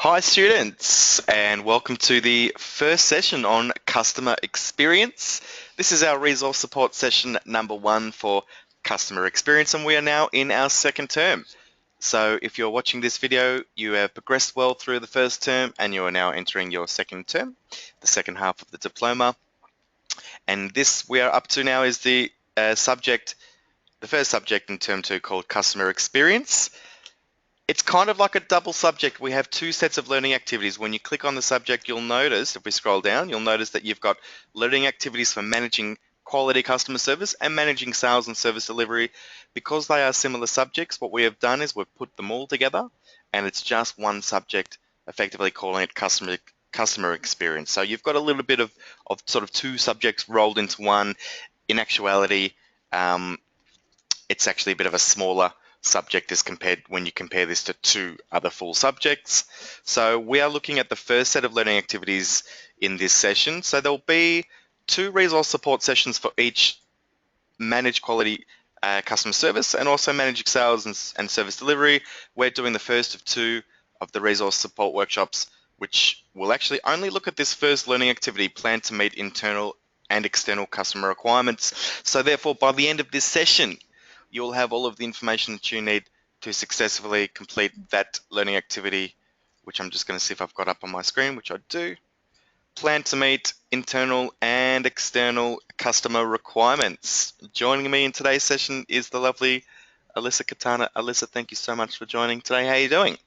Hi students, and welcome to the first session on customer experience. This is our resource support session number 1 for customer experience, and we are now in our second term. So if you're watching this video, you have progressed well through the first term and you are now entering your second term, the second half of the diploma. And this we are up to now is the first subject in term 2 called customer experience. It's kind of like a double subject. We have 2 sets of learning activities. When you click on the subject, you'll notice, if we scroll down, you'll notice that you've got learning activities for managing quality customer service and managing sales and service delivery. Because they are similar subjects, what we have done is we've put them all together and it's just one subject, effectively calling it customer experience. So you've got a little bit of sort of 2 subjects rolled into one. In actuality, it's actually a bit of a smaller subject as compared when you compare this to 2 other full subjects. So we are looking at the first set of learning activities in this session. So there'll be 2 resource support sessions for each manage quality customer service and also managing sales and service delivery. We're doing the first of 2 of the resource support workshops, which will actually only look at this first learning activity, plan to meet internal and external customer requirements. So therefore, by the end of this session, you'll have all of the information that you need to successfully complete that learning activity, which I'm just going to see if I've got up on my screen, which I do. Plan to meet internal and external customer requirements. Joining me in today's session is the lovely Alyssa Katana. Alyssa, thank you so much for joining today. How are you doing?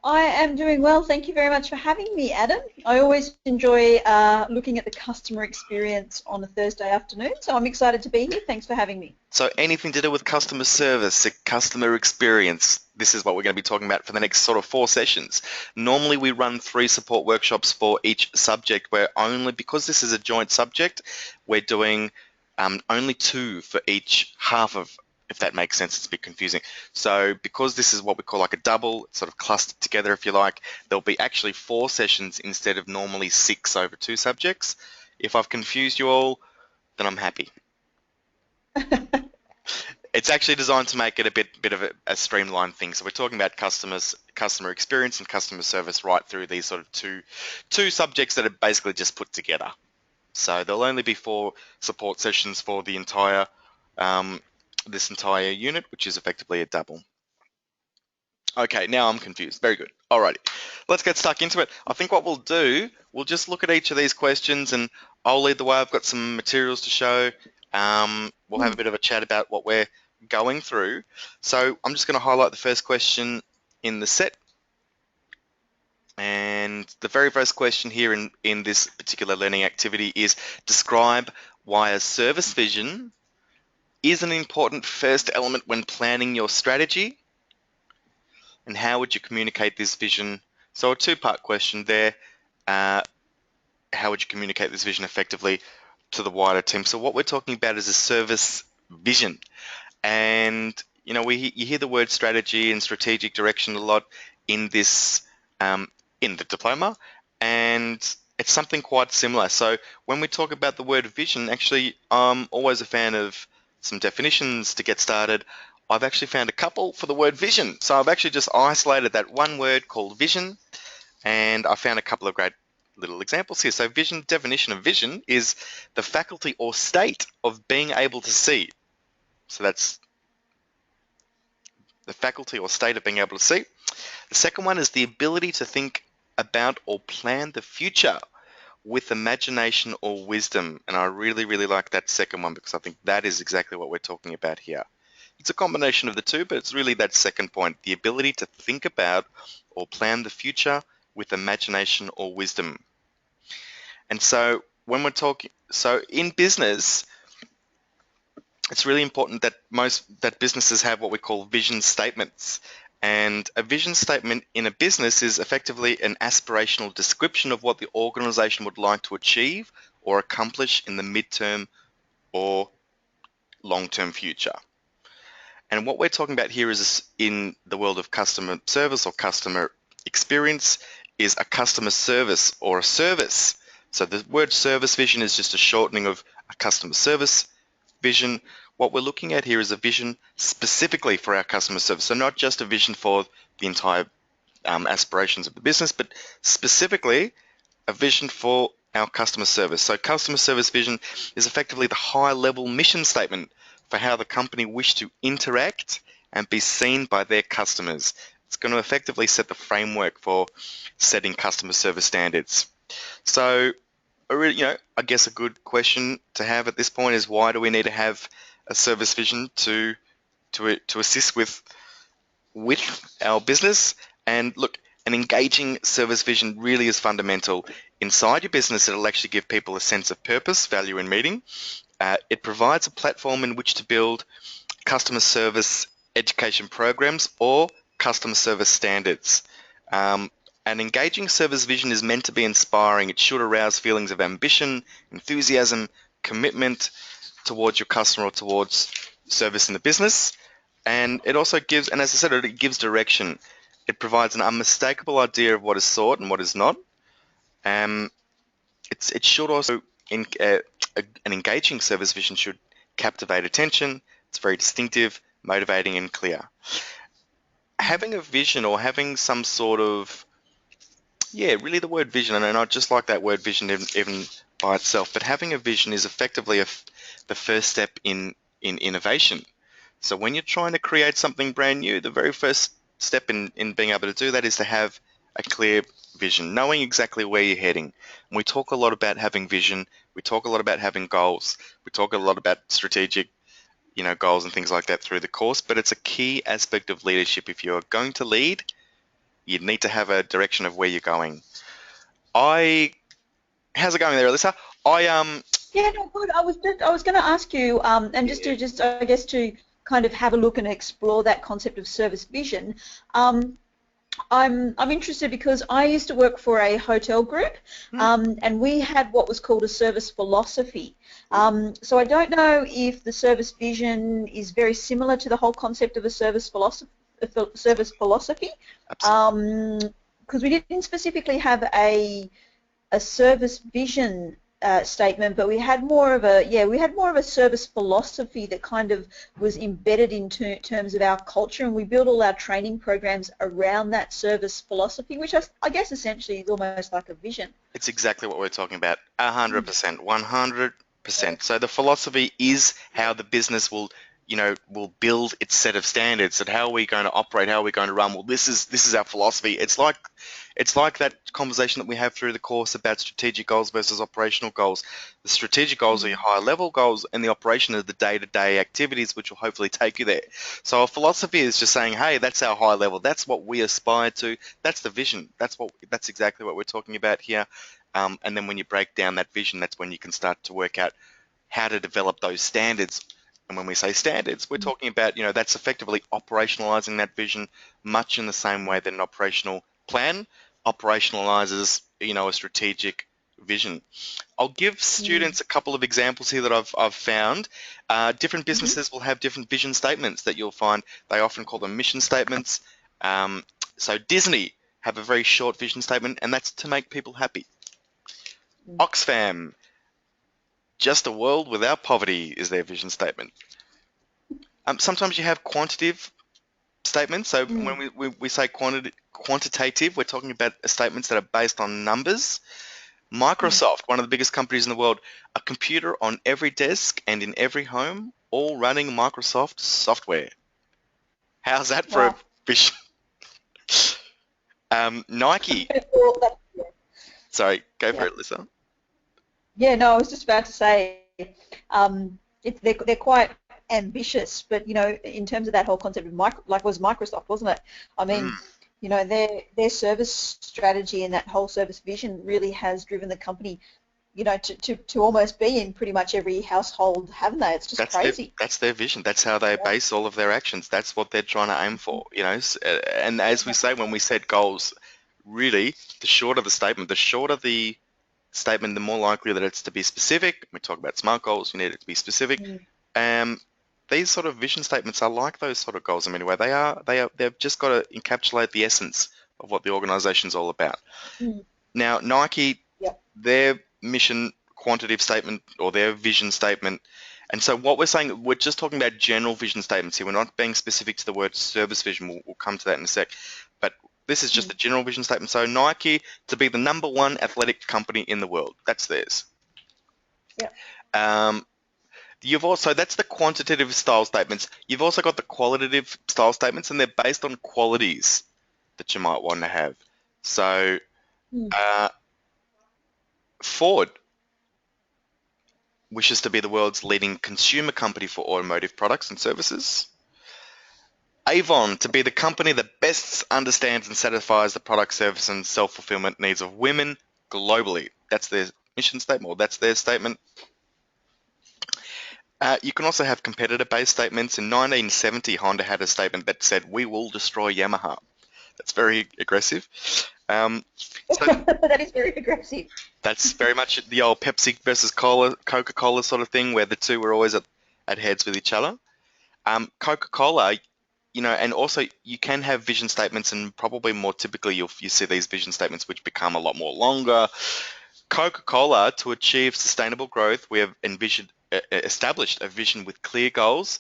I am doing well. Thank you very much for having me, Adam. I always enjoy looking at the customer experience on a Thursday afternoon, so I'm excited to be here. Thanks for having me. So anything to do with customer service, customer experience, this is what we're going to be talking about for the next sort of 4 sessions. Normally we run 3 support workshops for each subject, where only because this is a joint subject, we're doing only 2 for each half of, if that makes sense. It's a bit confusing. So because this is what we call like a double, it's sort of clustered together if you like, there'll be actually 4 sessions instead of normally 6 over 2 subjects. If I've confused you all, then I'm happy. It's actually designed to make it a bit of a streamlined thing. So we're talking about customer experience and customer service right through these sort of two subjects that are basically just put together. So there'll only be 4 support sessions for the entire this entire unit, which is effectively a double. Okay, now I'm confused. Very good. Alrighty, let's get stuck into it. I think what we'll do, we'll just look at each of these questions and I'll lead the way. I've got some materials to show. We'll have a bit of a chat about what we're going through. So I'm just going to highlight the first question in the set. And the very first question here in this particular learning activity is describe why a service vision is an important first element when planning your strategy, and how would you communicate this vision? So a 2-part question there. How would you communicate this vision effectively to the wider team? So what we're talking about is a service vision. And you know, you hear the word strategy and strategic direction a lot in this in the diploma, and it's something quite similar. So when we talk about the word vision, actually I'm always a fan of some definitions to get started. I've actually found a couple for the word vision. So I've actually just isolated that one word called vision, and I found a couple of great little examples here. So vision, definition of vision is the faculty or state of being able to see. So that's the faculty or state of being able to see. The second one is the ability to think about or plan the future with imagination or wisdom. And I really, really like that second one, because I think that is exactly what we're talking about here. It's a combination of the 2, but it's really that second point, the ability to think about or plan the future with imagination or wisdom. And so when we're talking, so in business, it's really important that businesses have what we call vision statements. And a vision statement in a business is effectively an aspirational description of what the organization would like to achieve or accomplish in the midterm or long-term future. And what we're talking about here is, in the world of customer service or customer experience, is a customer service or a service. So the word service vision is just a shortening of a customer service vision. What we're looking at here is a vision specifically for our customer service. So not just a vision for the entire aspirations of the business, but specifically a vision for our customer service. So customer service vision is effectively the high-level mission statement for how the company wish to interact and be seen by their customers. It's going to effectively set the framework for setting customer service standards. So, I guess a good question to have at this point is, why do we need to have a service vision to assist with our business? And look, an engaging service vision really is fundamental. Inside your business, it'll actually give people a sense of purpose, value, and meaning. It provides a platform in which to build customer service education programs or customer service standards. An engaging service vision is meant to be inspiring. It should arouse feelings of ambition, enthusiasm, commitment towards your customer or towards service in the business. And it also gives, and as I said, it gives direction. It provides an unmistakable idea of what is sought and what is not. Um, it should also, an engaging service vision should captivate attention. It's very distinctive, motivating, and clear. Having a vision or having some sort of, really the word vision, and I just like that word vision even by itself, but having a vision is effectively the first step in innovation. So when you're trying to create something brand new, the very first step in being able to do that is to have a clear vision, knowing exactly where you're heading. And we talk a lot about having vision. We talk a lot about having goals. We talk a lot about strategic, goals and things like that through the course, but it's a key aspect of leadership. If you're going to lead, you need to have a direction of where you're going. How's it going there, Alyssa? I Yeah, no, good. I was going to ask you, and I guess to kind of have a look and explore that concept of service vision. I'm interested because I used to work for a hotel group, and we had what was called a service philosophy. So I don't know if the service vision is very similar to the whole concept of a service philosophy. Absolutely. Because we didn't specifically have a service vision statement, but we had more of a service philosophy that kind of was embedded in terms of our culture, and we built all our training programs around that service philosophy, which I guess essentially is almost like a vision. It's exactly what we're talking about. 100%, 100%. So the philosophy is how the business will build its set of standards. And how are we going to operate? How are we going to run? Well, this is our philosophy. It's like that conversation that we have through the course about strategic goals versus operational goals. The strategic goals are your higher level goals, and the operation are the day-to-day activities which will hopefully take you there. So a philosophy is just saying, hey, that's our high level. That's what we aspire to. That's the vision. That's exactly what we're talking about here. And then when you break down that vision, that's when you can start to work out how to develop those standards. And when we say standards, we're talking about, that's effectively operationalizing that vision much in the same way that an operational plan operationalizes, a strategic vision. I'll give students a couple of examples here that I've found. Different businesses will have different vision statements that you'll find. They often call them mission statements. So Disney have a very short vision statement, and that's to make people happy. Oxfam, just a world without poverty is their vision statement. Sometimes you have quantitative statements. So when we say quantitative, we're talking about statements that are based on numbers. Microsoft, one of the biggest companies in the world, a computer on every desk and in every home, all running Microsoft software. How's that for a vision? Nike. Sorry, go for it, Lisa. Yeah, no, I was just about to say they're quite ambitious, but in terms of that whole concept of was Microsoft, wasn't it? I mean, their service strategy and that whole service vision really has driven the company, to almost be in pretty much every household, haven't they? It's just crazy. That's their vision. That's how they base all of their actions. That's what they're trying to aim for, And as we say, when we set goals, really, the shorter the statement, the more likely that it's to be specific. We talk about SMART goals, you need it to be specific. These sort of vision statements are like those sort of goals in many ways. They've just got to encapsulate the essence of what the organization's all about. Now, Nike, their mission quantitative statement or their vision statement, and so what we're saying, we're just talking about general vision statements here. We're not being specific to the word service vision. We'll come to that in a sec. But This is just a general vision statement. So Nike to be the #1 athletic company in the world. That's theirs. Yeah. You've also, that's the quantitative style statements. You've also got the qualitative style statements, and they're based on qualities that you might want to have. So Mm. Ford wishes to be the world's leading consumer company for automotive products and services. Avon to be the company that best understands and satisfies the product, service, and self-fulfillment needs of women globally. That's their mission statement, or that's their statement. You can also have competitor-based statements. In 1970, Honda had a statement that said, "We will destroy Yamaha." That's very aggressive. So That is very aggressive. that's very much the old Pepsi versus Coca-Cola sort of thing, where the two were always at heads with each other. Coca-Cola, and also you can have vision statements, and probably more typically you see these vision statements which become a lot more longer. Coca-Cola, to achieve sustainable growth, we have established a vision with clear goals,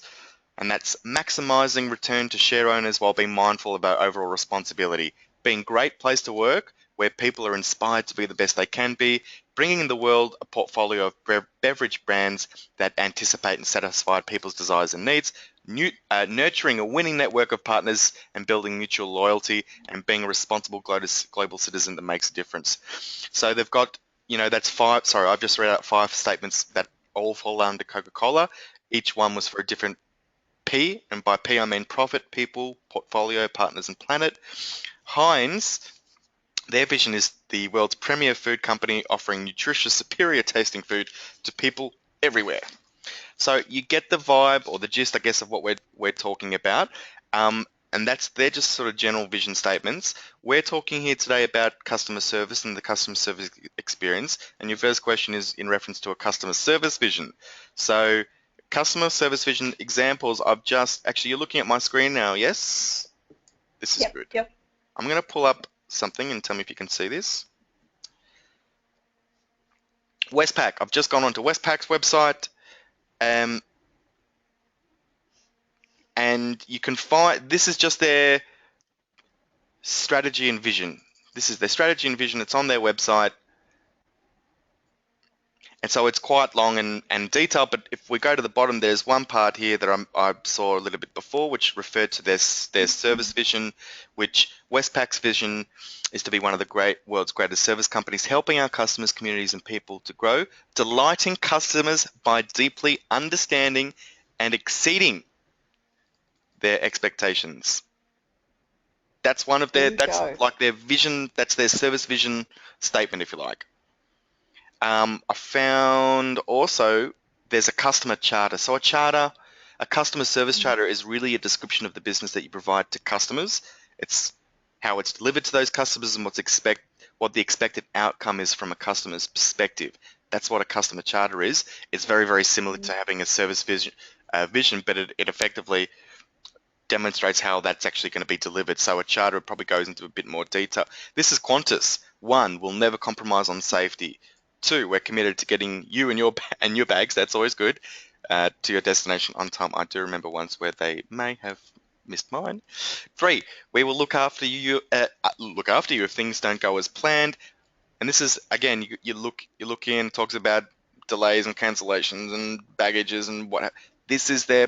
and that's maximizing return to share owners while being mindful of our overall responsibility, being a great place to work where people are inspired to be the best they can be, bringing in the world a portfolio of beverage brands that anticipate and satisfy people's desires and needs, nurturing a winning network of partners and building mutual loyalty, and being a responsible global citizen that makes a difference. So they've got, that's five. Sorry, I've just read out 5 statements that all fall under Coca-Cola. Each one was for a different P, and by P I mean profit, people, portfolio, partners, and planet. Heinz, their vision is the world's premier food company offering nutritious, superior tasting food to people everywhere. So you get the vibe or the gist, I guess, of what we're talking about. And they're just sort of general vision statements. We're talking here today about customer service and the customer service experience. And your first question is in reference to a customer service vision. So customer service vision examples, you're looking at my screen now, yes? This is good. Yep. I'm going to pull up something and tell me if you can see this. Westpac. I've just gone onto Westpac's website. And you can find, this is just their strategy and vision. This is their strategy and vision. It's on their website. And so it's quite long and detailed, but if we go to the bottom, there's one part here that I saw a little bit before, which referred to their service vision, which Westpac's vision is to be one of the world's greatest service companies, helping our customers, communities, and people to grow, delighting customers by deeply understanding and exceeding their expectations. That's one of that's like their vision, that's their service vision statement, if you like. I found also there's a customer charter. So a customer service charter is really a description of the business that you provide to customers. It's how it's delivered to those customers and what the expected outcome is from a customer's perspective. That's what a customer charter is. It's very, very similar to having a service vision, but it effectively demonstrates how that's actually going to be delivered. So a charter probably goes into a bit more detail. This is Qantas. 1, we'll never compromise on safety. 2, we're committed to getting you and your bags, that's always good, to your destination on time. I do remember once where they may have missed mine. 3, we will look after you if things don't go as planned. And this is, again, you look in, talks about delays and cancellations and baggages and what. This is their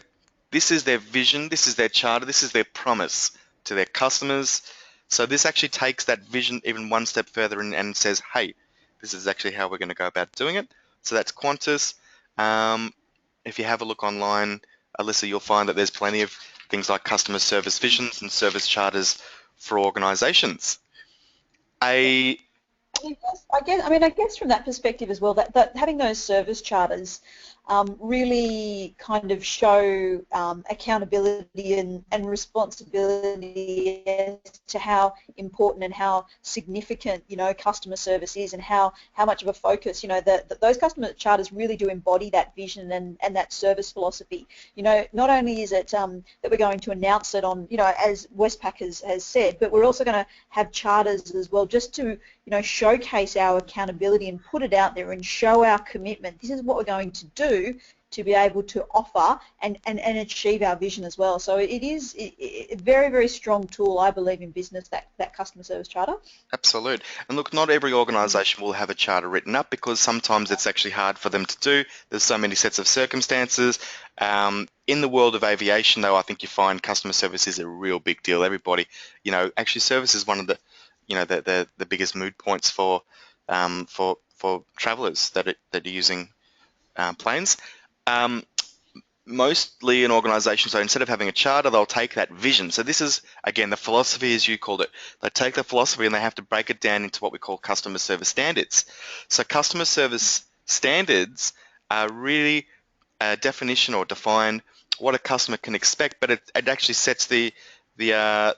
vision, this is their charter, this is their promise to their customers. So this actually takes that vision even one step further and says, hey, this is actually how we're going to go about doing it. So that's Qantas. If you have a look online, Alyssa, you'll find that there's plenty of things like customer service visions and service charters for organizations. I guess from that perspective as well, that having those service charters really kind of show accountability and responsibility as to how important and how significant, customer service is, and how much of a focus, that those customer charters really do embody that vision and that service philosophy. Not only is it that we're going to announce it on, as Westpac has said, but we're also going to have charters as well, just to showcase our accountability and put it out there and show our commitment. This is what we're going to do to be able to offer and achieve our vision as well. So it is a very, very strong tool, I believe, in business, that customer service charter. Absolute. And look, not every organisation will have a charter written up because sometimes it's actually hard for them to do. There's so many sets of circumstances. In the world of aviation, though, I think you find customer service is a real big deal. Everybody, actually service is one of the, the biggest mood points for travellers that are using planes. Um, Mostly an organisation, so instead of having a charter, they'll take that vision. So this is, again, the philosophy, as you called it. They take the philosophy and they have to break it down into what we call customer service standards. So customer service standards are really a definition or define what a customer can expect, but it actually sets the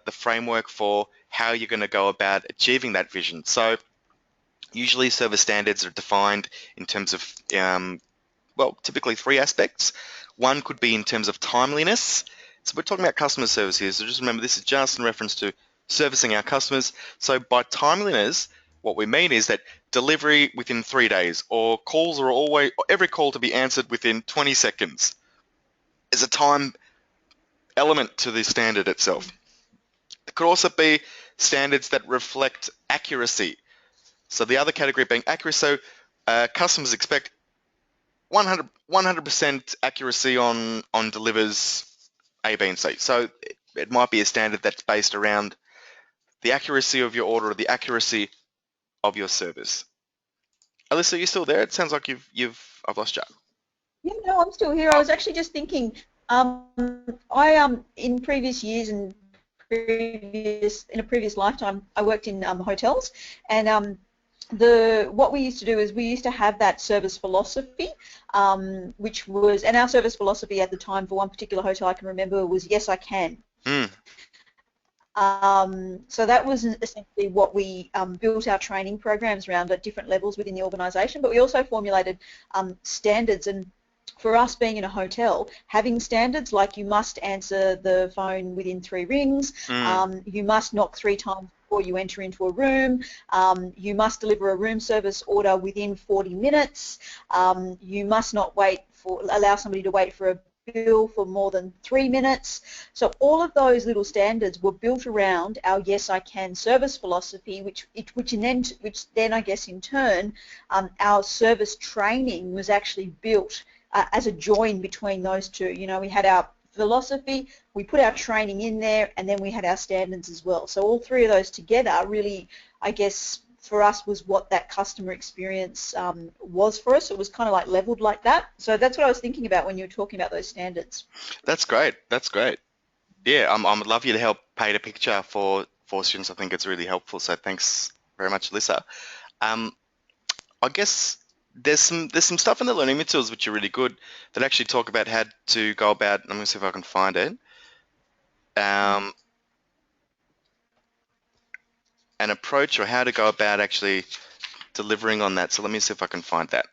framework for how you're going to go about achieving that vision. So usually service standards are defined in terms of typically three aspects. One could be in terms of timeliness. So we're talking about customer service here, so just remember this is just in reference to servicing our customers. So by timeliness, what we mean is that delivery within 3 days, or calls are always, every call to be answered within 20 seconds. There's a time element to the standard itself. There could also be standards that reflect accuracy. So the other category being accuracy, so customers expect 100% accuracy on delivers A, B, and C. So it might be a standard that's based around the accuracy of your order or the accuracy of your service. Alyssa, you still there? It sounds like I've lost you. Yeah, no, I'm still here. I was actually just thinking, I in previous years and in a previous lifetime, I worked in hotels, and what we used to do is we used to have that service philosophy, which was, and our service philosophy at the time for one particular hotel I can remember was yes, I can. Mm. So that was essentially what we built our training programs around at different levels within the organisation, but we also formulated standards. And for us being in a hotel, having standards like you must answer the phone within 3 rings, you must knock 3 times before you enter into a room, you must deliver a room service order within 40 minutes, you must not allow somebody to wait for a bill for more than 3 minutes. So all of those little standards were built around our Yes I Can service philosophy, which then I guess in turn our service training was actually built as a join between those two. We had our philosophy, we put our training in there, and then we had our standards as well. So all three of those together really, I guess, for us was what that customer experience was for us. It was kind of like leveled like that. So that's what I was thinking about when you were talking about those standards. That's great. That's great. Yeah, I'd love you to help paint a picture for students. I think it's really helpful. So thanks very much, Alyssa. I guess there's some stuff in the learning materials which are really good that actually talk about how to go about. I'm going to see if I can find it. An approach or how to go about actually delivering on that. So let me see if I can find that.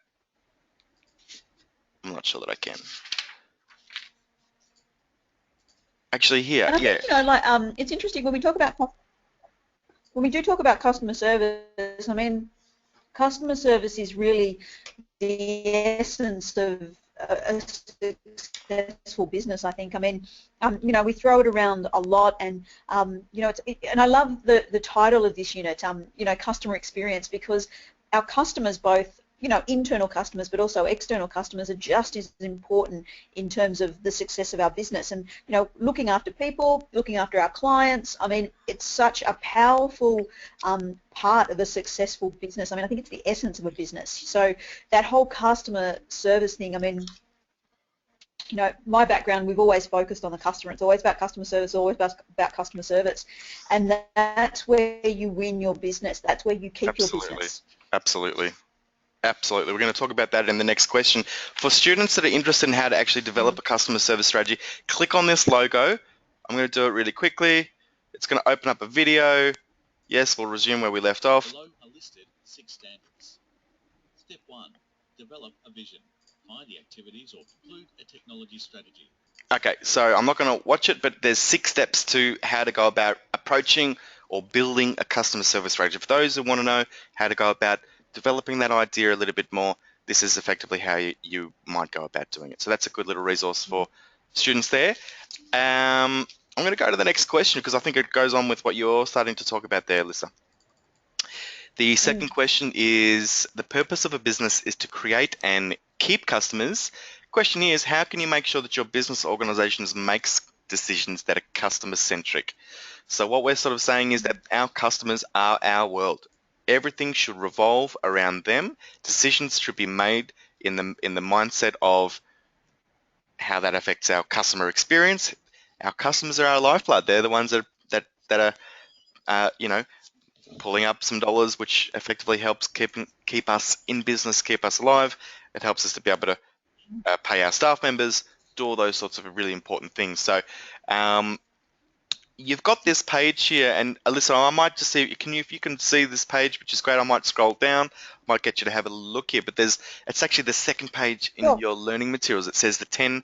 I'm not sure that I can. Actually, here, And I yeah. think it's interesting when we do talk about customer service. I mean, customer service is really the essence of a successful business, I think. I mean, we throw it around a lot, and and I love the title of this unit, customer experience, because our customers, both internal customers but also external customers, are just as important in terms of the success of our business. And looking after people, looking after our clients, I mean, it's such a powerful part of a successful business. I mean, I think it's the essence of a business. So that whole customer service thing, I mean, my background, we've always focused on the customer. It's always about customer service, always about customer service. And that's where you win your business. That's where you keep your business. Absolutely. Absolutely. We're going to talk about that in the next question. For students that are interested in how to actually develop a customer service strategy, click on this logo. I'm going to do it really quickly. It's going to open up a video. Yes, we'll resume where we left off. Below are listed 6 standards. Step 1. Develop a vision. Find the activities or conclude a technology strategy. Okay, so I'm not going to watch it, but there's 6 steps to how to go about approaching or building a customer service strategy. For those who want to know how to go about developing that idea a little bit more, this is effectively how you might go about doing it. So that's a good little resource for students there. I'm going to go to the next question because I think it goes on with what you're starting to talk about there, Lisa. The second question is, the purpose of a business is to create and keep customers. Question is, how can you make sure that your business organizations makes decisions that are customer centric? So what we're sort of saying is that our customers are our world. Everything should revolve around them. Decisions should be made in the mindset of how that affects our customer experience. Our customers are our lifeblood. They're the ones that are pulling up some dollars, which effectively helps keep us in business, keep us alive. It helps us to be able to pay our staff members, do all those sorts of really important things. So you've got this page here, and Alyssa, I might just see, if you can see this page, which is great, I might scroll down, might get you to have a look here, but it's actually the second page in your learning materials. It says the 10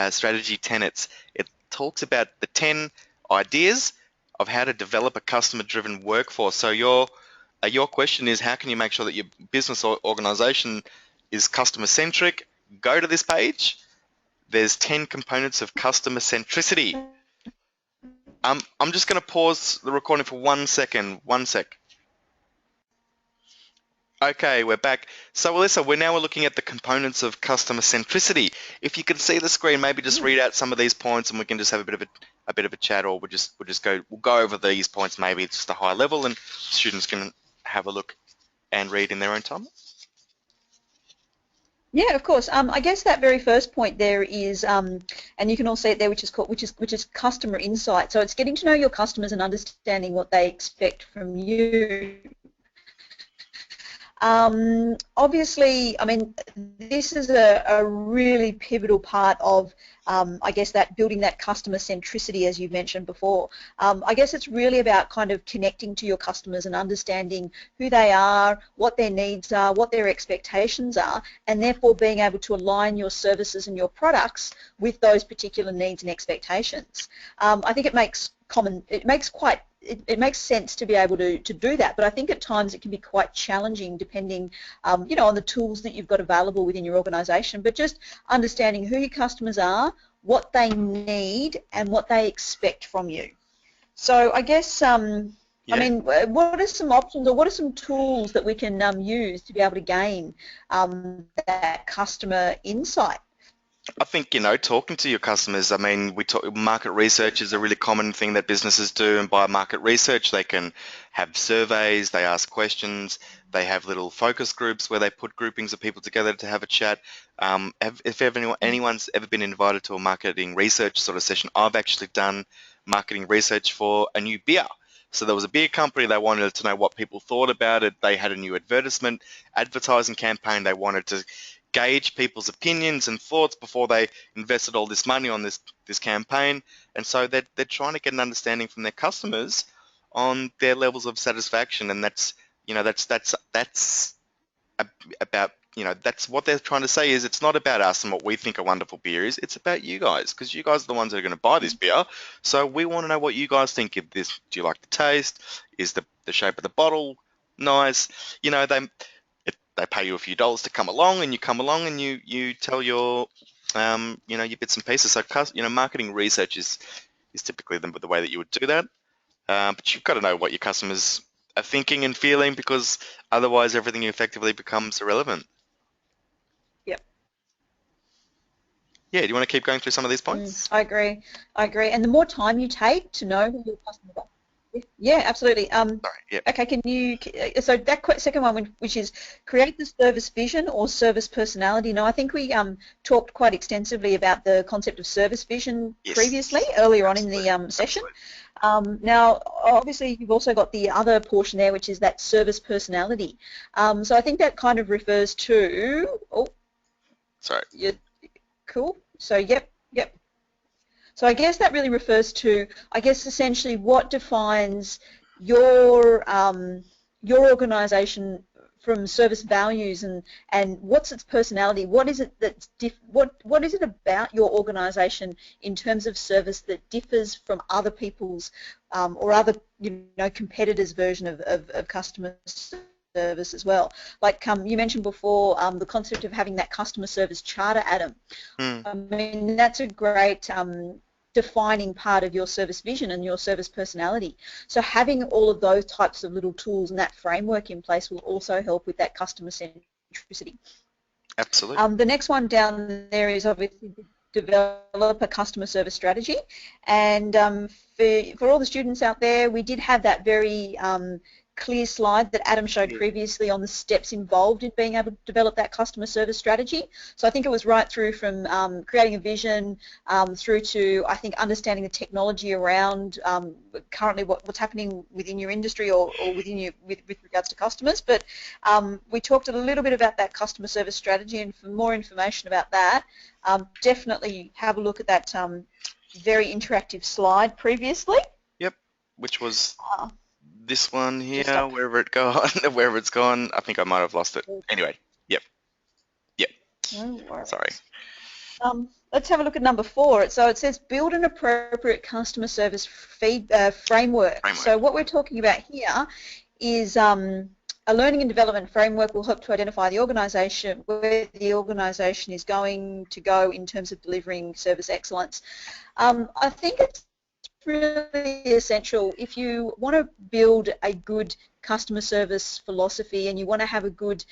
strategy tenets. It talks about the 10 ideas of how to develop a customer-driven workforce. So your question is, how can you make sure that your business or organization is customer-centric? Go to this page. There's 10 components of customer centricity. I'm just going to pause the recording for 1 second. 1 sec. Okay, we're back. So, Alyssa, we're looking at the components of customer centricity. If you can see the screen, maybe just read out some of these points, and we can just have a bit of a chat, or we'll go over these points. Maybe it's just a high level, and students can have a look and read in their own time. Yeah, of course. I guess that very first point there is, and you can all see it there, which is customer insight. So it's getting to know your customers and understanding what they expect from you. Obviously, I mean, this is a really pivotal part of, I guess, that building that customer centricity, as you mentioned before. I guess it's really about kind of connecting to your customers and understanding who they are, what their needs are, what their expectations are, and therefore being able to align your services and your products with those particular needs and expectations. I think it makes sense to be able to do that, but I think at times it can be quite challenging depending, on the tools that you've got available within your organisation. But just understanding who your customers are, what they need, and what they expect from you. So I guess, I mean, what are some options, or what are some tools that we can use to be able to gain that customer insight? I think, talking to your customers, I mean, market research is a really common thing that businesses do, and by market research, they can have surveys, they ask questions, they have little focus groups where they put groupings of people together to have a chat. If anyone's ever been invited to a marketing research sort of session, I've actually done marketing research for a new beer. So there was a beer company, they wanted to know what people thought about it. They had a new advertising campaign. They wanted to gauge people's opinions and thoughts before they invested all this money on this campaign. And so they're trying to get an understanding from their customers on their levels of satisfaction. And that's about, that's what they're trying to say is it's not about us and what we think a wonderful beer is. It's about you guys, because you guys are the ones that are going to buy this beer. So we want to know what you guys think of this. Do you like the taste? Is the shape of the bottle nice? They pay you a few dollars to come along, and you come along and you tell your your bits and pieces. So marketing research is typically the way that you would do that. But you've got to know what your customers are thinking and feeling, because otherwise everything effectively becomes irrelevant. Yep. Yeah, do you want to keep going through some of these points? I agree. And the more time you take to know who your customers are. Yeah, absolutely. Sorry, yep. Okay, so that second one, which is create the service vision or service personality. Now, I think we talked quite extensively about the concept of service vision previously, earlier on in the session. Now, obviously, you've also got the other portion there, which is that service personality. So I think that kind of refers to, sorry. Cool. So, yep. So I guess that really refers to, essentially what defines your organisation from service values, and what's its personality. What is it that's what is it about your organisation in terms of service that differs from other people's or other competitors' version of customer service as well. Like you mentioned before, the concept of having that customer service charter, Adam. I mean, that's a great defining part of your service vision and your service personality. So having all of those types of little tools and that framework in place will also help with that customer centricity. Absolutely. The next one down there is obviously develop a customer service strategy, and for all the students out there, we did have that very clear slide that Adam showed previously on the steps involved in being able to develop that customer service strategy. So I think it was right through from creating a vision through to, I think, understanding the technology around currently what's happening within your industry or within you with regards to customers. But we talked a little bit about that customer service strategy, and for more information about that, definitely have a look at that very interactive slide previously. Yep, which was this one here, wherever it's gone. I think I might have lost it. Anyway, yep. No worries. Sorry. Let's have a look at number 4. So it says build an appropriate customer service framework. So what we're talking about here is a learning and development framework will help to identify the organisation, where the organisation is going to go in terms of delivering service excellence. I think it's really essential if you want to build a good customer service philosophy and you want to have a good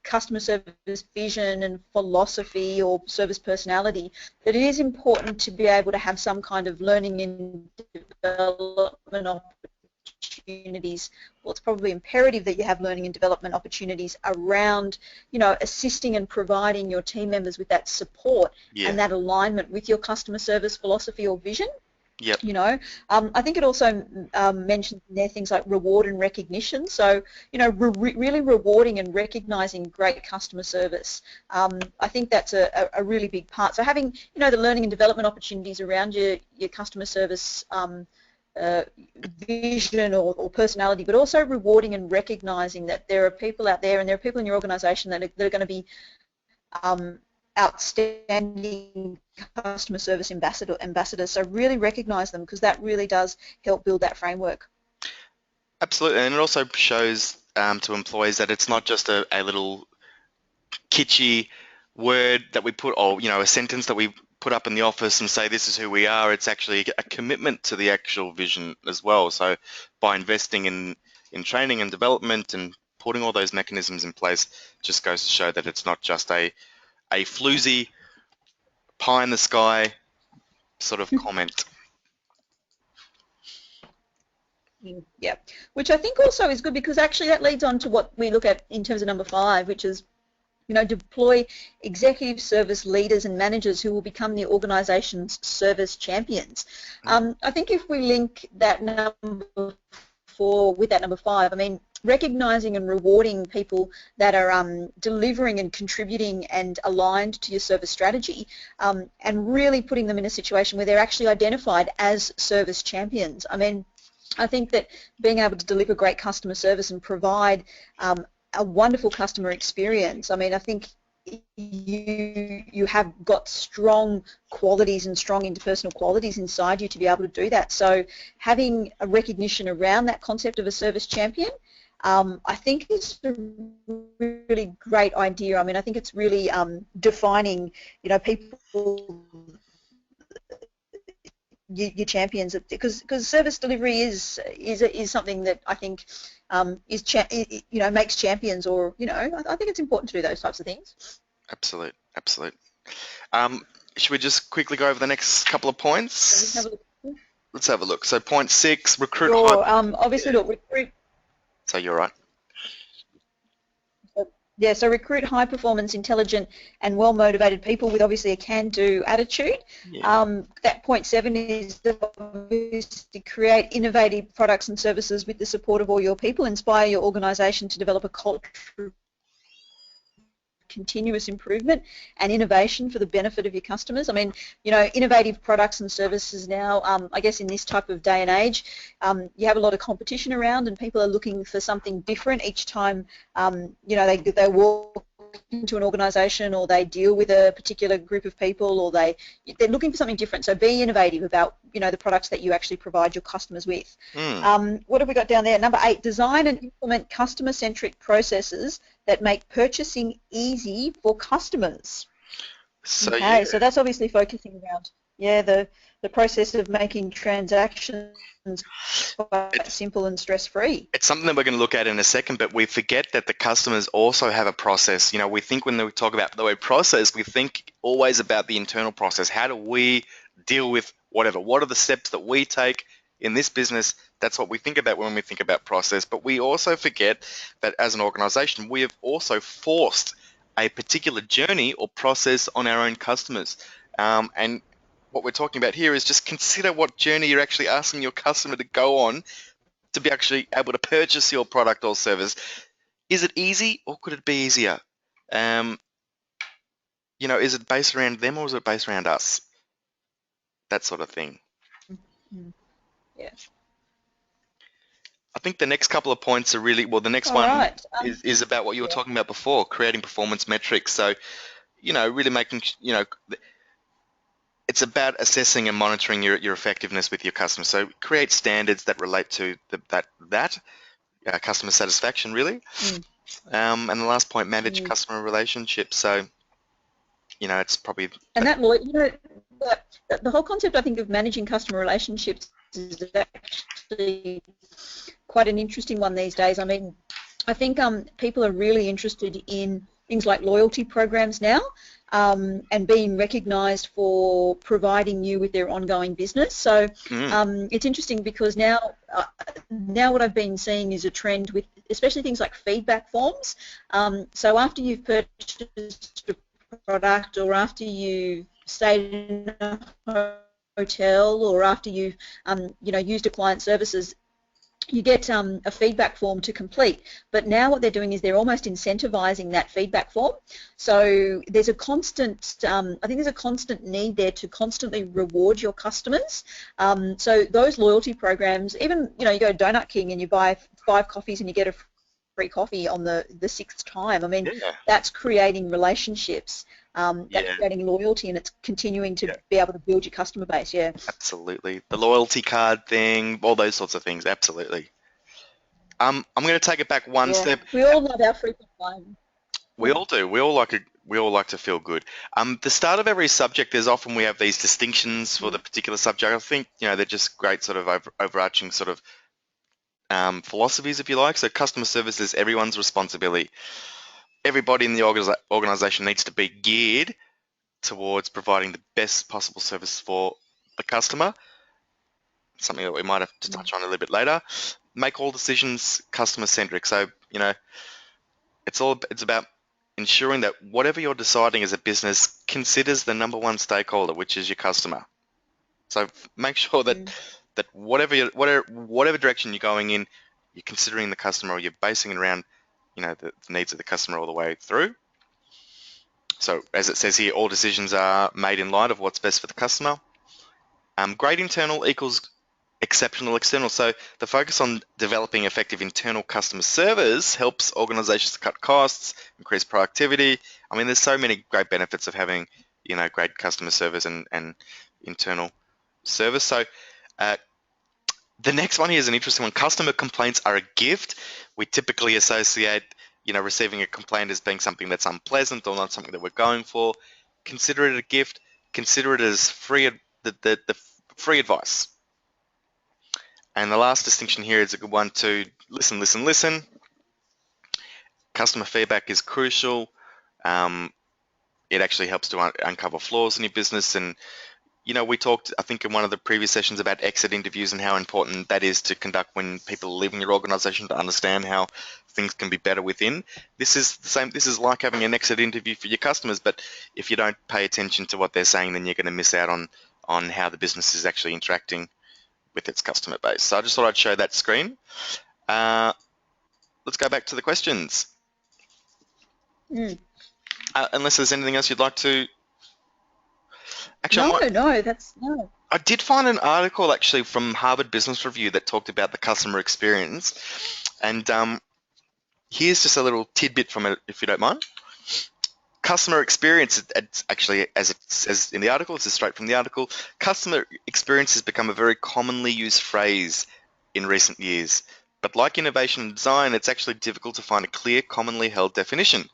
customer service vision and philosophy or service personality, that it is important to be able to have some kind of learning and development opportunities. Well, it's probably imperative that you have learning and development opportunities around, assisting and providing your team members with that support and that alignment with your customer service philosophy or vision. Yep. I think it also mentions there things like reward and recognition. So, really rewarding and recognising great customer service. I think that's a really big part. So having, the learning and development opportunities around your customer service vision or personality, but also rewarding and recognising that there are people out there and there are people in your organisation that are going to be outstanding customer service ambassadors. So really recognise them, because that really does help build that framework. Absolutely, and it also shows to employees that it's not just a little kitschy word that we put, or a sentence that we put up in the office and say this is who we are. It's actually a commitment to the actual vision as well. So by investing in training and development and putting all those mechanisms in place, just goes to show that it's not just a floozy, pie in the sky sort of comment. Yeah, which I think also is good, because actually that leads on to what we look at in terms of number 5, which is, deploy executive service leaders and managers who will become the organisation's service champions. I think if we link that number 4 with that number 5, I mean, recognising and rewarding people that are delivering and contributing and aligned to your service strategy, and really putting them in a situation where they're actually identified as service champions. I mean, I think that being able to deliver great customer service and provide a wonderful customer experience, I mean, I think you have got strong qualities and strong interpersonal qualities inside you to be able to do that. So having a recognition around that concept of a service champion, I think it's a really great idea. I mean, I think it's really defining, people, your champions, because service delivery is something that I think makes champions, or I think it's important to do those types of things. Absolute. Should we just quickly go over the next couple of points? Let's have a look. So point 6, recruit. Sure. Obviously, look, recruit. So you're right. Yeah, so recruit high-performance, intelligent and well-motivated people with obviously a can-do attitude. Yeah. That point 7 is to create innovative products and services with the support of all your people, inspire your organisation to develop a culture of continuous improvement and innovation for the benefit of your customers. I mean, innovative products and services now, I guess in this type of day and age, you have a lot of competition around, and people are looking for something different each time, they walk into an organisation, or they deal with a particular group of people, or they're looking for something different. So be innovative about, the products that you actually provide your customers with. What have we got down there? Number 8, design and implement customer-centric processes that make purchasing easy for customers. So Okay, so that's obviously focusing around, the process of making transactions quite simple and stress-free. It's something that we're going to look at in a second, but we forget that the customers also have a process. We think when we talk about the word process, we think always about the internal process. How do we deal with whatever? What are the steps that we take in this business? That's what we think about when we think about process. But we also forget that as an organization, we have also forced a particular journey or process on our own customers. And what we're talking about here is just consider what journey you're actually asking your customer to go on to be actually able to purchase your product or service. Is it easy, or could it be easier? Is it based around them, or is it based around us? That sort of thing. Yeah. I think the next couple of points are really, the next one is about what you were talking about before, creating performance metrics. So, really making, it's about assessing and monitoring your effectiveness with your customers. So create standards that relate to that customer satisfaction, really. And the last point, manage customer relationships. So, it's probably... And the whole concept, I think, of managing customer relationships is actually quite an interesting one these days. I mean, I think people are really interested in things like loyalty programs now, and being recognised for providing you with their ongoing business. So it's interesting because now what I've been seeing is a trend with especially things like feedback forms. So after you've purchased a product, or after you've stayed in a hotel, or after you've used a client services, you get a feedback form to complete. But now what they're doing is they're almost incentivizing that feedback form. So there's a constant, I think there's a constant need there to constantly reward your customers. So those loyalty programs, even, you go to Donut King and you buy 5 coffees and you get a free coffee on the 6th time. I mean, that's creating relationships. That's creating loyalty, and it's continuing to be able to build your customer base. Yeah, absolutely. The loyalty card thing, all those sorts of things. Absolutely. I'm going to take it back one step. We all love our frequent flyer. We all do. We all like to feel good. The start of every subject, there's often we have these distinctions for the particular subject. I think they're just great sort of overarching sort of philosophies, if you like. So customer service is everyone's responsibility. Everybody in the organization needs to be geared towards providing the best possible service for the customer. Something that we might have to touch on a little bit later. Make all decisions customer-centric. So, it's about ensuring that whatever you're deciding as a business considers the number one stakeholder, which is your customer. So make sure that whatever direction you're going in, you're considering the customer, or you're basing it around the needs of the customer all the way through. So as it says here, all decisions are made in light of what's best for the customer. Great internal equals exceptional external. So the focus on developing effective internal customer service helps organizations cut costs, increase productivity. I mean, there's so many great benefits of having, great customer service and internal service. So the next one here is an interesting one. Customer complaints are a gift. We typically associate, receiving a complaint as being something that's unpleasant or not something that we're going for. Consider it a gift. Consider it as free, the free advice. And the last distinction here is a good one too. Listen, listen, listen. Customer feedback is crucial. It actually helps to uncover flaws in your business. And we talked, I think, in one of the previous sessions about exit interviews and how important that is to conduct when people are leaving your organization, to understand how things can be better within. This is the same. This is like having an exit interview for your customers, but if you don't pay attention to what they're saying, then you're going to miss out on how the business is actually interacting with its customer base. So I just thought I'd show that screen. Let's go back to the questions. Unless there's anything else you'd like to... Actually, no. I did find an article actually from Harvard Business Review that talked about the customer experience, and here's just a little tidbit from it, if you don't mind. customer experience, it's actually, as it says in the article, this is straight from the article, customer experience has become a very commonly used phrase in recent years. But like innovation and design, it's actually difficult to find a clear, commonly held definition,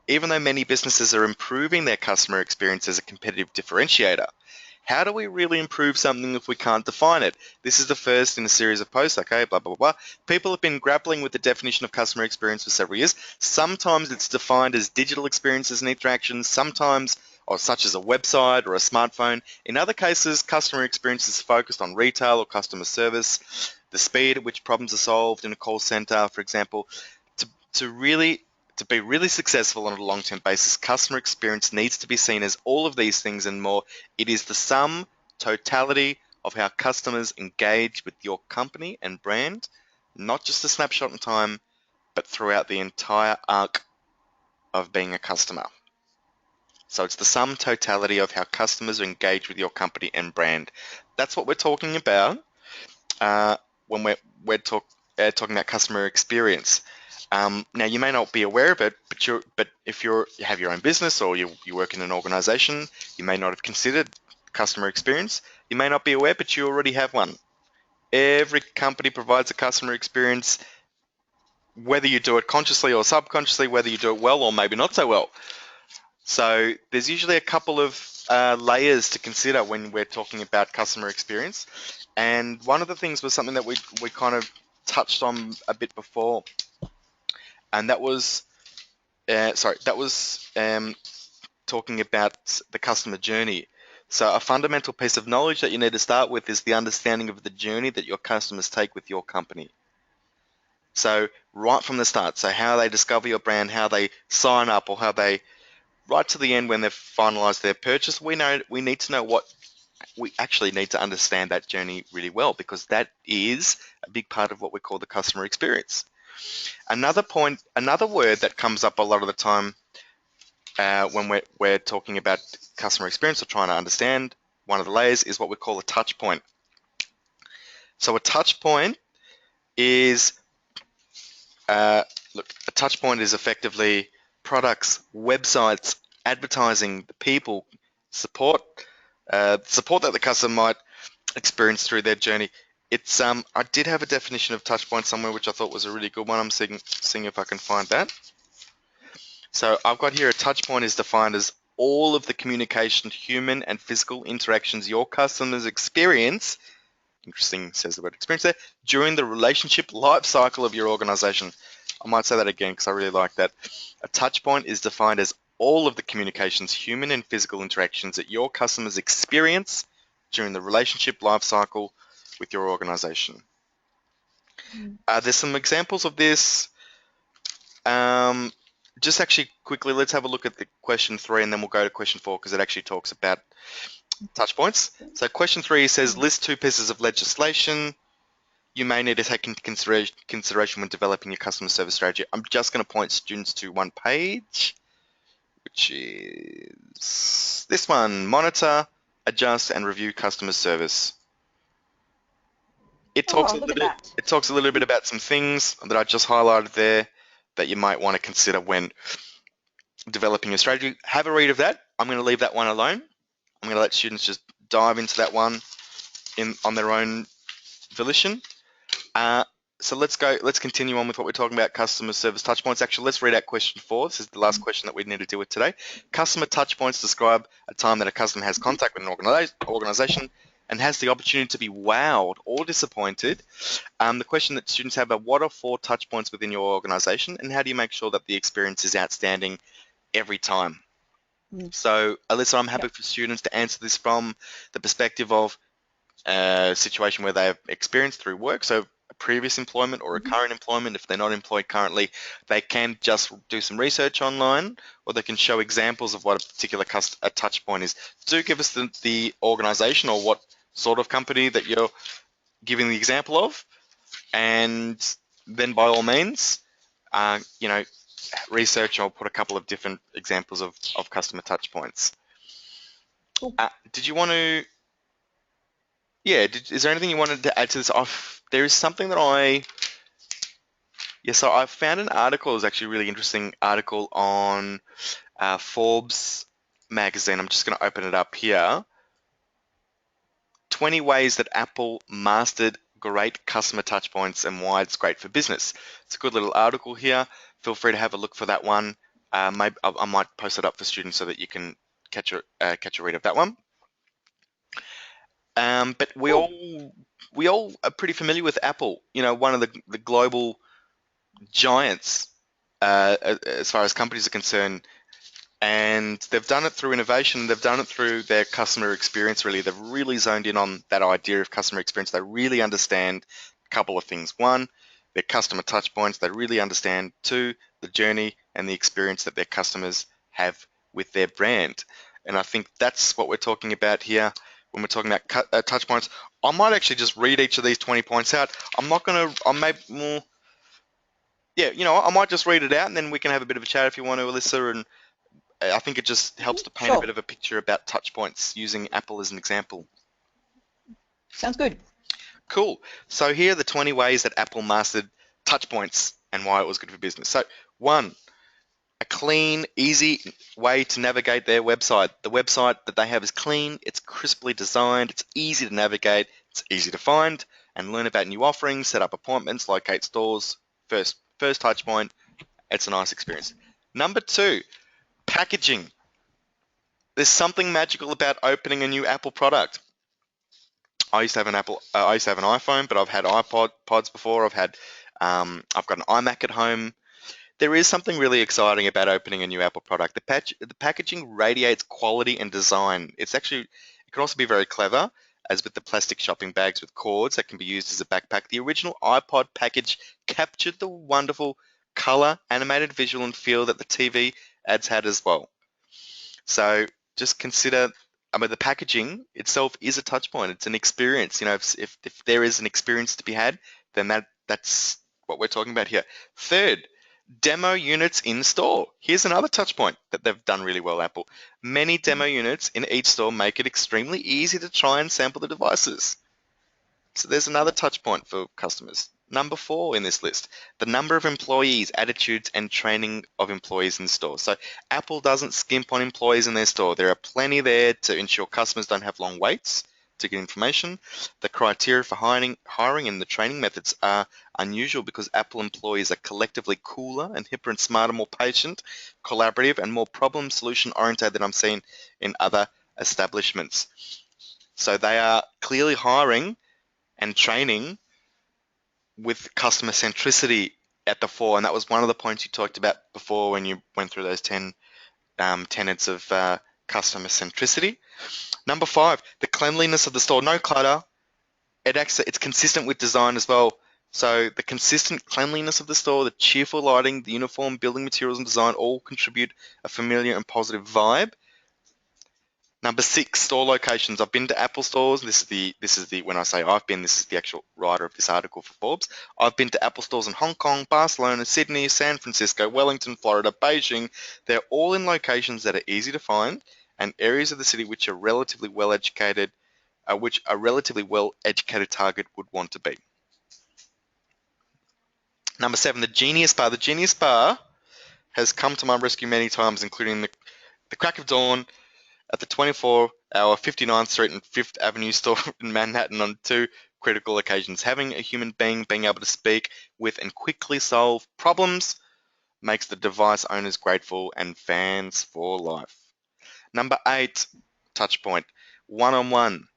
even though many businesses are improving their customer experience as a competitive differentiator. How do we really improve something if we can't define it? This is the first in a series of posts, okay, blah, blah, blah. People have been grappling with the definition of customer experience for several years. Sometimes it's defined as digital experiences and interactions, sometimes, or such as a website or a smartphone. In other cases, customer experience is focused on retail or customer service, the speed at which problems are solved in a call center, for example. To be really successful on a long-term basis, customer experience needs to be seen as all of these things and more. It is the sum totality of how customers engage with your company and brand, not just a snapshot in time, but throughout the entire arc of being a customer. So it's the sum totality of how customers engage with your company and brand. That's what we're talking about when we're talking about customer experience. Now, you may not be aware of it, but if you have your own business or you work in an organization, you may not have considered customer experience. You may not be aware, but you already have one. Every company provides a customer experience, whether you do it consciously or subconsciously, whether you do it well or maybe not so well. So there's usually a couple of layers to consider when we're talking about customer experience. And one of the things was something that we kind of touched on a bit before, and that was talking about the customer journey. So a fundamental piece of knowledge that you need to start with is the understanding of the journey that your customers take with your company. So right from the start, so how they discover your brand, how they sign up, or how they, right to the end when they've finalized their purchase, we need to know what, we actually need to understand that journey really well, because that is a big part of what we call the customer experience. Another word that comes up a lot of the time when we're talking about customer experience or trying to understand one of the layers is what we call a touch point. So a touch point is, a touch point is effectively products, websites, advertising, the people, support that the customer might experience through their journey. It's I did have a definition of touch point somewhere, which I thought was a really good one. I'm seeing if I can find that. So I've got here, a touch point is defined as all of the communication, human and physical interactions your customers experience, interesting, says the word experience there, during the relationship life cycle of your organization. I might say that again because I really like that. A touch point is defined as all of the communications, human and physical interactions that your customers experience during the relationship life cycle with your organization. There's some examples of this. Just actually quickly, let's have a look at the question 3 and then we'll go to question 4 because it actually talks about touch points. So question 3 says, list 2 pieces of legislation you may need to take into consideration when developing your customer service strategy. I'm just going to point students to one page, which is this one: monitor, adjust, and review customer service. It talks a little bit about some things that I just highlighted there that you might want to consider when developing a strategy. Have a read of that. I'm going to leave that one alone. I'm going to let students just dive into that one on their own volition. So let's continue on with what we're talking about, customer service touchpoints. Actually, let's read out question 4. This is the last question that we need to deal with today. Customer touchpoints describe a time that a customer has contact with an organization and has the opportunity to be wowed or disappointed. The question that students have are, what are 4 touchpoints within your organization, and how do you make sure that the experience is outstanding every time? So, Alyssa, I'm happy for students to answer this from the perspective of a situation where they have experienced through work, so a previous employment or a current employment. If they're not employed currently, they can just do some research online, or they can show examples of what a particular touch point is. Do give us the organization or what sort of company that you're giving the example of, and then by all means, research or put a couple of different examples of customer touch points. Cool. Did you want to? Yeah, is there anything you wanted to add to this? There is something that so I found an article. It was actually a really interesting article on Forbes magazine. I'm just going to open it up here. 20 ways that Apple mastered great customer touchpoints and why it's great for business. It's a good little article here. Feel free to have a look for that one. Maybe I might post it up for students so that you can catch a read of that one. But we all are pretty familiar with Apple. You know, one of the global giants as far as companies are concerned. And they've done it through innovation. They've done it through their customer experience, really. They've really zoned in on that idea of customer experience. They really understand a couple of things. One, their customer touch points. They really understand. Two, the journey and the experience that their customers have with their brand. And I think that's what we're talking about here when we're talking about touch points. I might actually just read each of these 20 points out. I'm not going to, I may more, yeah, you know, I might just read it out and then we can have a bit of a chat if you want to, Alyssa, and I think it just helps to paint a Sure. bit of a picture about touch points using Apple as an example. Sounds good. Cool. So here are the 20 ways that Apple mastered touch points and why it was good for business. So 1, a clean, easy way to navigate their website. The website that they have is clean, it's crisply designed, it's easy to navigate, it's easy to find and learn about new offerings, set up appointments, locate stores, first touch point. It's a nice experience. Number 2, packaging. There's something magical about opening a new Apple product. I used to have an iPhone, but I've had iPods before. I've got an iMac at home. There is something really exciting about opening a new Apple product. The packaging radiates quality and design. It can also be very clever, as with the plastic shopping bags with cords that can be used as a backpack. The original iPod package captured the wonderful color, animated visual, and feel that the TV ads had as well. So just consider, I mean, the packaging itself is a touch point. It's an experience. You know, if there is an experience to be had, then that's what we're talking about here. Third, demo units in store. Here's another touch point that they've done really well, Apple. Many demo units in each store make it extremely easy to try and sample the devices. So there's another touch point for customers. Number 4 in this list, the number of employees, attitudes, and training of employees in store. So Apple doesn't skimp on employees in their store. There are plenty there to ensure customers don't have long waits to get information. The criteria for hiring and the training methods are unusual because Apple employees are collectively cooler and hipper and smarter, more patient, collaborative, and more problem solution oriented than I'm seeing in other establishments. So they are clearly hiring and training with customer centricity at the fore, and that was one of the points you talked about before when you went through those 10 tenets of customer centricity. Number 5, the cleanliness of the store, no clutter. It's consistent with design as well. So the consistent cleanliness of the store, the cheerful lighting, the uniform building materials and design all contribute a familiar and positive vibe. Number 6, store locations. I've been to Apple stores. This is the when I say I've been, this is the actual writer of this article for Forbes. I've been to Apple stores in Hong Kong, Barcelona, Sydney, San Francisco, Wellington, Florida, Beijing. They're all in locations that are easy to find and areas of the city which a relatively well educated target would want to be. Number 7, the Genius Bar. The Genius Bar has come to my rescue many times, including the crack of dawn at the 24-hour 59th Street and 5th Avenue store in Manhattan on 2 critical occasions. Having a human being being able to speak with and quickly solve problems makes the device owners grateful and fans for life. Number 8, touch point, one-on-one.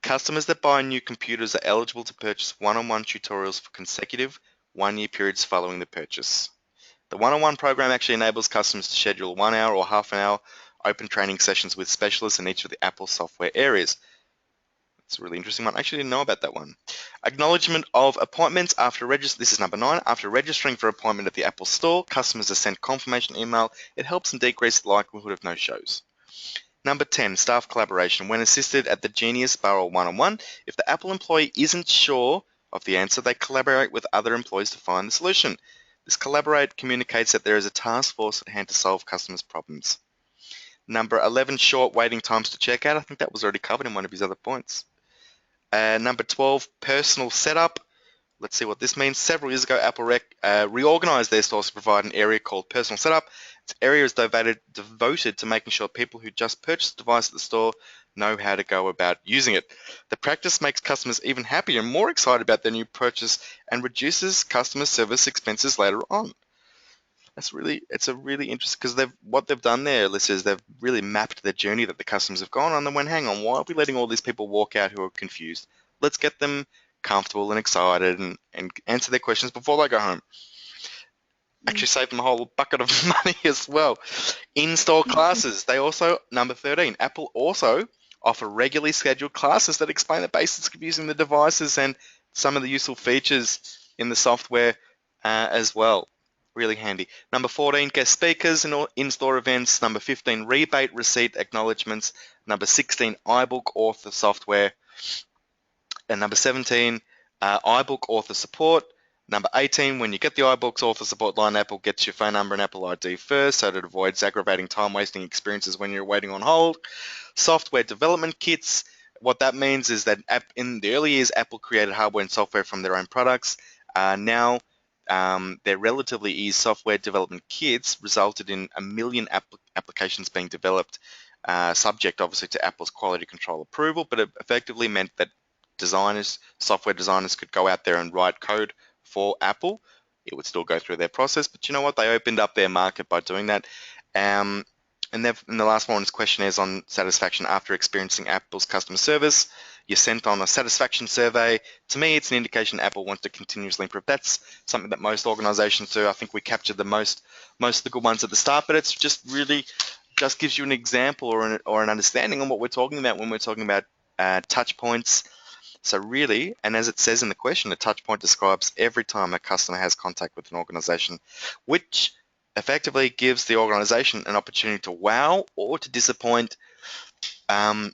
Customers that buy new computers are eligible to purchase one-on-one tutorials for consecutive 1-year periods following the purchase. The one-on-one program actually enables customers to schedule 1 hour or half an hour open training sessions with specialists in each of the Apple software areas. It's a really interesting one. I actually didn't know about that one. Acknowledgement of appointments after registering. This is number 9. After registering for an appointment at the Apple Store, customers are sent confirmation email. It helps them decrease the likelihood of no-shows. Number 10, staff collaboration. When assisted at the Genius Bar or one-on-one, if the Apple employee isn't sure of the answer, they collaborate with other employees to find the solution. This collaborate communicates that there is a task force at hand to solve customers' problems. Number 11, short waiting times to check out. I think that was already covered in one of his other points. Number 12, personal setup. Let's see what this means. Several years ago, Apple reorganized their stores to provide an area called Personal Setup. This area is devoted to making sure people who just purchase a device at the store know how to go about using it. The practice makes customers even happier and more excited about their new purchase and reduces customer service expenses later on. It's a really interesting, because what they've done there, Alyssa, is they've really mapped the journey that the customers have gone on and went, hang on, why are we letting all these people walk out who are confused? Let's get them comfortable and excited and answer their questions before they go home. Actually save them a whole bucket of money as well. In-store classes. They also, number 13, Apple also offer regularly scheduled classes that explain the basics of using the devices and some of the useful features in the software as well. Really handy. Number 14, guest speakers and in-store events. Number 15, rebate receipt acknowledgements. Number 16, iBook author software. And number 17, iBook author support. Number 18, when you get the iBooks author support line, Apple gets your phone number and Apple ID first, so that it avoids aggravating time-wasting experiences when you're waiting on hold. Software development kits. What that means is that in the early years, Apple created hardware and software from their own products. Now, their relatively easy software development kits resulted in 1 million applications being developed, subject obviously to Apple's quality control approval, but it effectively meant that software designers could go out there and write code for Apple. It would still go through their process, but you know what? They opened up their market by doing that. And the last one is questionnaires on satisfaction after experiencing Apple's customer service. You're sent on a satisfaction survey. To me, it's an indication Apple wants to continuously improve. That's something that most organizations do. I think we captured most of the good ones at the start, but it's just really just gives you an example or an understanding on what we're talking about when we're talking about touch points. So really, and as it says in the question, a touch point describes every time a customer has contact with an organization, which effectively gives the organization an opportunity to wow or to disappoint that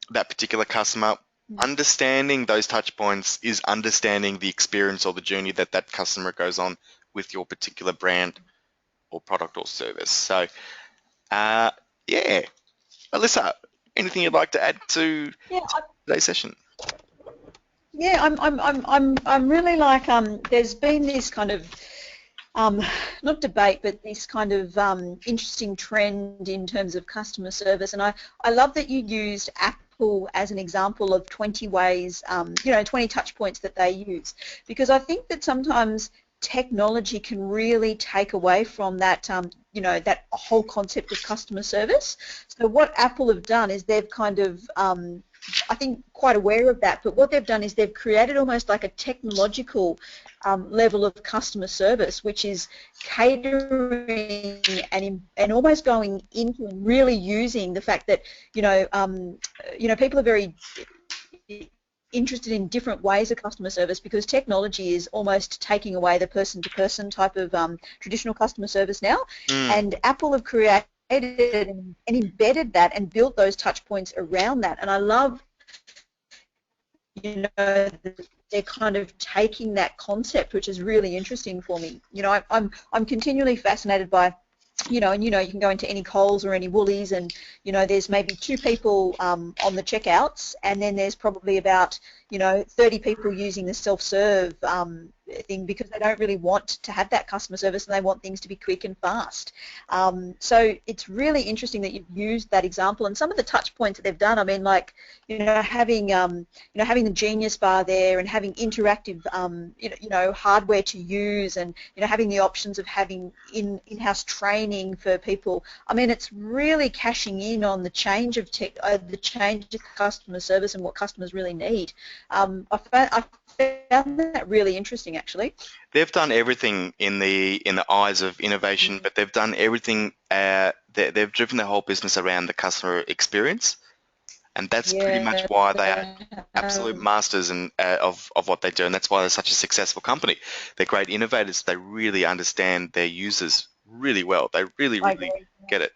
particular customer. Understanding those touch points is understanding the experience or the journey that that customer goes on with your particular brand or product or service. So, yeah. Alyssa, anything you'd like to add to today's session? Yeah, I'm really like there's been this kind of not debate, but this kind of interesting trend in terms of customer service, and I love that you used Apple as an example of 20 ways, 20 touch points that they use, because I think that sometimes technology can really take away from that, that whole concept of customer service. So what Apple have done is they've kind of I think quite aware of that, but what they've done is they've created almost like a technological level of customer service, which is catering and almost going into and really using the fact that people are very interested in different ways of customer service, because technology is almost taking away the person-to-person type of traditional customer service now, and Apple have created and embedded that and built those touch points around that. And I love, they're kind of taking that concept, which is really interesting for me. I'm continually fascinated by, you can go into any Coles or any Woolies, and there's maybe 2 people on the checkouts, and then there's probably about 30 people using the self-serve thing, because they don't really want to have that customer service and they want things to be quick and fast. So it's really interesting that you've used that example, and some of the touch points that they've done. I mean, like having the Genius Bar there, and having interactive hardware to use, and having the options of having in-house training for people. I mean, it's really cashing in on the change of customer service and what customers really need. I found that really interesting, actually. They've done everything in the eyes of innovation, but they've done everything. They've driven the whole business around the customer experience, and that's pretty much why they are absolute masters of what they do, and that's why they're such a successful company. They're great innovators. They really understand their users really well. They really get it.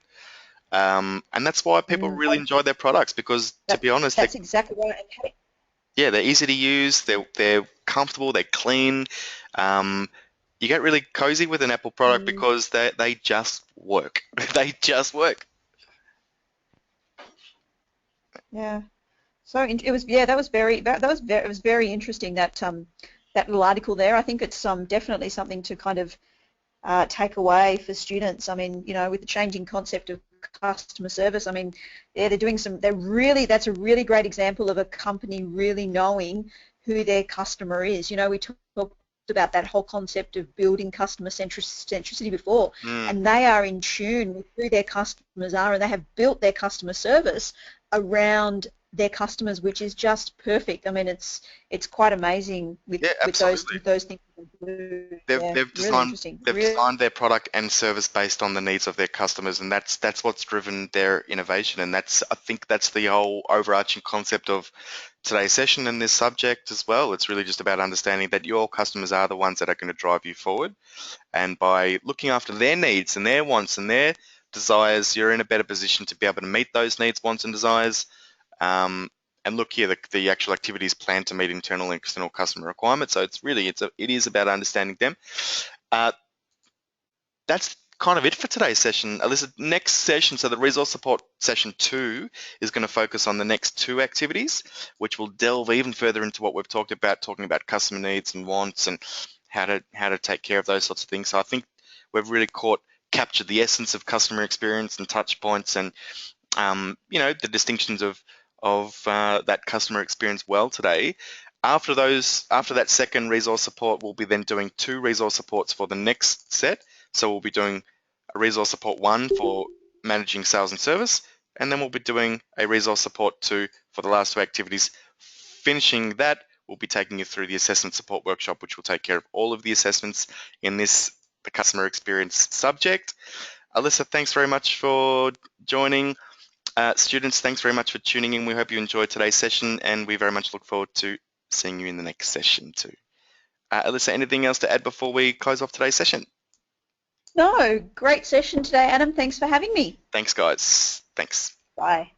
And that's why people really enjoy their products, because, to be honest, that's exactly right. Yeah, they're easy to use. They're comfortable. They're clean. You get really cozy with an Apple product because they just work. They just work. Yeah. So it was, yeah, it was very interesting that that little article there. I think it's definitely something to kind of take away for students. I mean, you know, with the changing concept of customer service, I mean, yeah, that's a really great example of a company really knowing who their customer is. You know, we talked about that whole concept of building customer centricity before, Mm. and they are in tune with who their customers are, and they have built their customer service around their customers, which is just perfect. I mean, it's quite amazing with Yeah, with those absolutely. with those things they do. They've Yeah, they've really designed interesting. they've designed their product and service based on the needs of their customers, and that's what's driven their innovation. And I think that's the whole overarching concept of today's session and this subject as well. It's really just about understanding that your customers are the ones that are going to drive you forward, and by looking after their needs and their wants and their desires, you're in a better position to be able to meet those needs, wants, and desires. And look here, the actual activities planned to meet internal and external customer requirements. So it is about understanding them. Uh, that's kind of it for today's session. Alyssa, next session, so the resource support session 2 is going to focus on the next 2 activities, which will delve even further into what we've talked about, talking about customer needs and wants and how to take care of those sorts of things. So I think we've really captured the essence of customer experience and touch points and the distinctions of that customer experience well today. After that second resource support, we'll be then doing 2 resource supports for the next set. So we'll be doing a resource support 1 for managing sales and service, and then we'll be doing a resource support 2 for the last 2 activities. Finishing that, we'll be taking you through the assessment support workshop, which will take care of all of the assessments in the customer experience subject. Alyssa, thanks very much for joining. Students, thanks very much for tuning in. We hope you enjoyed today's session, and we very much look forward to seeing you in the next session too. Alyssa, anything else to add before we close off today's session? No, great session today, Adam. Thanks for having me. Thanks, guys. Thanks. Bye.